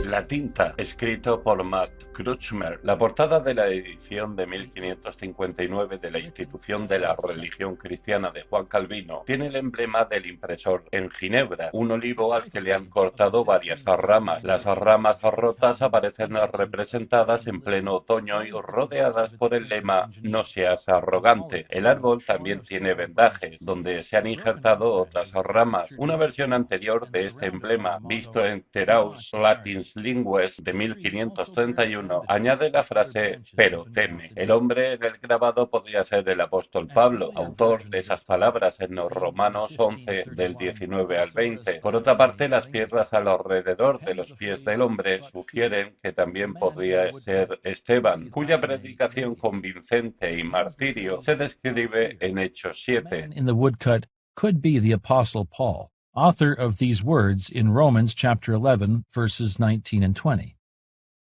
La tinta, escrito por Matt Krutzmer. La portada de la edición de 1559 de la Institución de la Religión Cristiana de Juan Calvino tiene el emblema del impresor en Ginebra, un olivo al que le han cortado varias ramas. Las ramas rotas aparecen representadas en pleno otoño y rodeadas por el lema "No seas arrogante". El árbol también tiene vendajes, donde se han injertado otras ramas. Una versión anterior de este emblema, visto en Theraeus Latins Lingues de 1531, añade la frase "pero teme". El hombre en el grabado podría ser el apóstol Pablo, autor de esas palabras en los Romanos 11 del 19 al 20. Por otra parte, las piedras alrededor de los pies del hombre sugieren que también podría ser Esteban, cuya predicación convincente y martirio se describe en Hechos 7. In the woodcut could be the Apostle Paul, author of these words in Romans chapter 11, verses 19 and 20.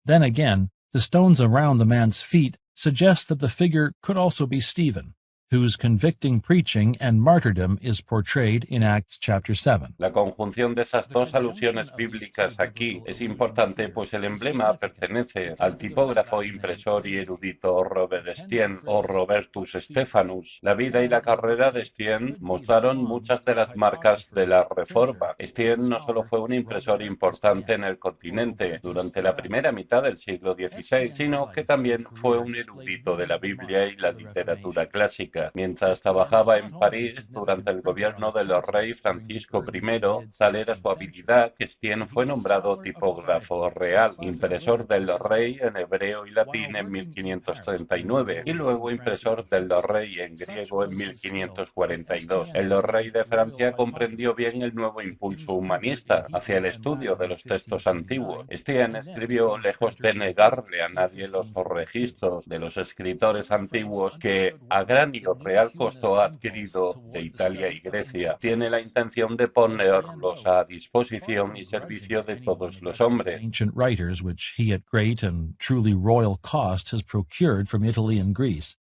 Then again, the stones around the man's feet suggest that the figure could also be Stephen, whose convicting preaching and martyrdom is portrayed in Acts chapter 7. La conjunción de esas dos alusiones bíblicas aquí es importante, pues el emblema pertenece al tipógrafo, impresor y erudito Robert Estienne o Robertus Stephanus. La vida y la carrera de Estienne mostraron muchas de las marcas de la Reforma. Estienne no solo fue un impresor importante en el continente durante la primera mitad del siglo XVI, sino que también fue un erudito de la Biblia y la literatura clásica. Mientras trabajaba en París durante el gobierno del rey Francisco I, tal era su habilidad que Estienne fue nombrado tipógrafo real, impresor del rey en hebreo y latín en 1539 y luego impresor del rey en griego en 1542. El rey de Francia comprendió bien el nuevo impulso humanista hacia el estudio de los textos antiguos. Estienne escribió, lejos de negarle a nadie los registros de los escritores antiguos que a gran y real costo adquirido de Italia y Grecia, tiene la intención de ponerlos a disposición y servicio de todos los hombres. Ancient writers which he at great and truly royal cost has procured from Italy and Greece.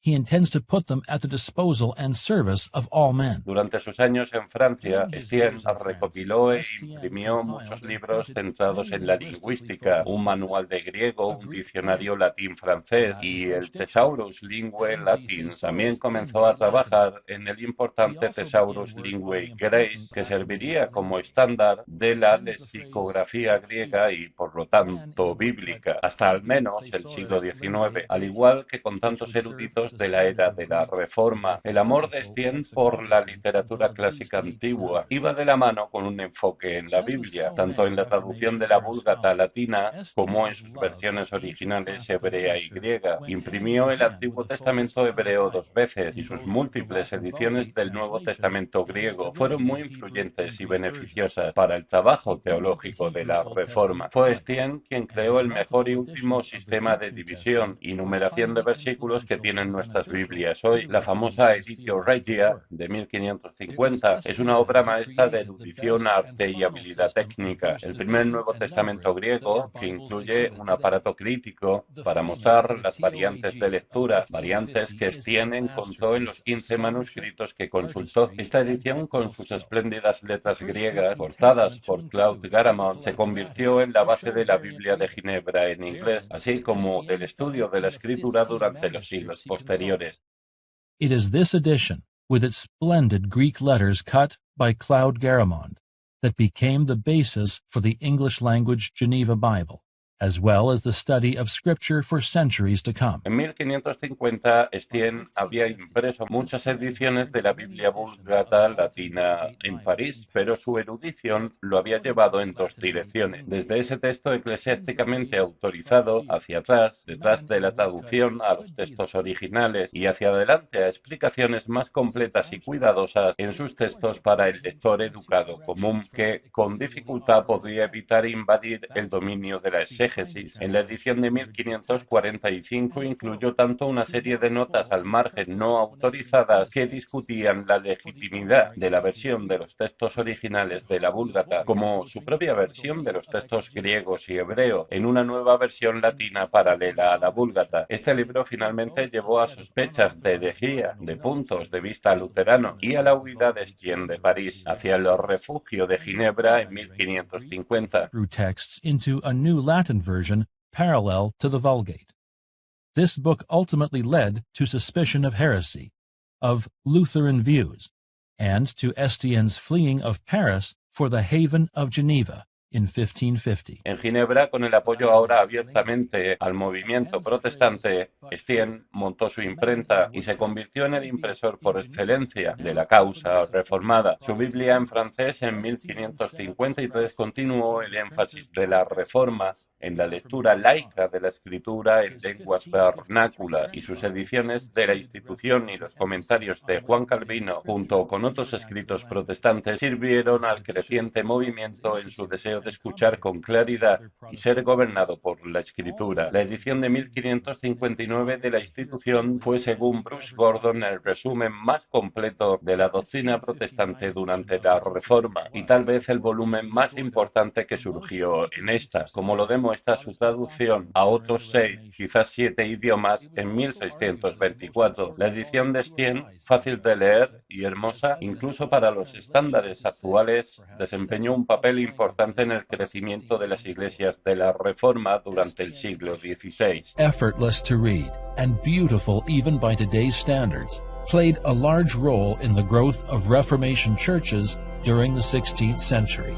He intends to put them at the disposal and service of all men. Durante sus años en Francia, Estienne recopiló e imprimió muchos libros centrados en la lingüística, un manual de griego, un diccionario latín-francés y el Thesaurus Linguae Latins. También comenzó a trabajar en el importante Thesaurus Linguae Graece, que serviría como estándar de la lexicografía griega y, por lo tanto, bíblica, hasta al menos el siglo XIX. Al igual que con tantos eruditos de la era de la Reforma, el amor de Estienne por la literatura clásica antigua iba de la mano con un enfoque en la Biblia, tanto en la traducción de la Vulgata latina como en sus versiones originales hebrea y griega. Imprimió el Antiguo Testamento hebreo 2 veces y sus múltiples ediciones del Nuevo Testamento griego fueron muy influyentes y beneficiosas para el trabajo teológico de la Reforma. Fue Estienne quien creó el mejor y último sistema de división y numeración de versículos que tienen nuestras Biblias hoy. La famosa Editio Regia de 1550 es una obra maestra de erudición, arte y habilidad técnica. El primer Nuevo Testamento griego, que incluye un aparato crítico para mostrar las variantes de lectura, variantes que Estienne encontró en los 15 manuscritos que consultó. Esta edición, con sus espléndidas letras griegas, cortadas por Claude Garamond, se convirtió en la base de la Biblia de Ginebra en inglés, así como del estudio de la escritura durante los siglos posteriores. It is this edition, with its splendid Greek letters cut by Claude Garamond, that became the basis for the English-language Geneva Bible, as well as the study of Scripture for centuries to come. En 1550, Estienne había impreso muchas ediciones de la Biblia Vulgata latina en París, pero su erudición lo había llevado en dos direcciones. Desde ese texto eclesiásticamente autorizado hacia atrás, detrás de la traducción a los textos originales, y hacia adelante a explicaciones más completas y cuidadosas en sus textos para el lector educado común, que con dificultad podría evitar invadir el dominio de la exégesis exégesis. En la edición de 1545 incluyó tanto una serie de notas al margen no autorizadas que discutían la legitimidad de la versión de los textos originales de la Vulgata, como su propia versión de los textos griegos y hebreo, en una nueva versión latina paralela a la Vulgata. Este libro finalmente llevó a sospechas de herejía, de puntos de vista luterano, y a la huida de Estienne de París, hacia el refugio de Ginebra en 1550. Through texts into a new Latin version parallel to the Vulgate. This book ultimately led to suspicion of heresy, of Lutheran views, and to Estienne's fleeing of Paris for the haven of Geneva in 1550. En Ginebra, con el apoyo ahora abiertamente al movimiento protestante, Estienne montó su imprenta y se convirtió en el impresor por excelencia de la causa reformada. Su Biblia en francés en 1553 continuó el énfasis de la Reforma en la lectura laica de la escritura en lenguas vernáculas, y sus ediciones de la institución y los comentarios de Juan Calvino, junto con otros escritos protestantes, sirvieron al creciente movimiento en su deseo de escuchar con claridad y ser gobernado por la escritura. La edición de 1559 de la institución fue, según Bruce Gordon, el resumen más completo de la doctrina protestante durante la Reforma, y tal vez el volumen más importante que surgió en esta, como lo demuestra su traducción a otros 6, quizás 7 idiomas en 1624. La edición de Estienne, fácil de leer y hermosa, incluso para los estándares actuales, desempeñó un papel importante en el crecimiento de las iglesias de la Reforma durante el siglo XVI. Effortless to read and beautiful even by today's standards, played a large role in the growth of Reformation churches during the 16th century.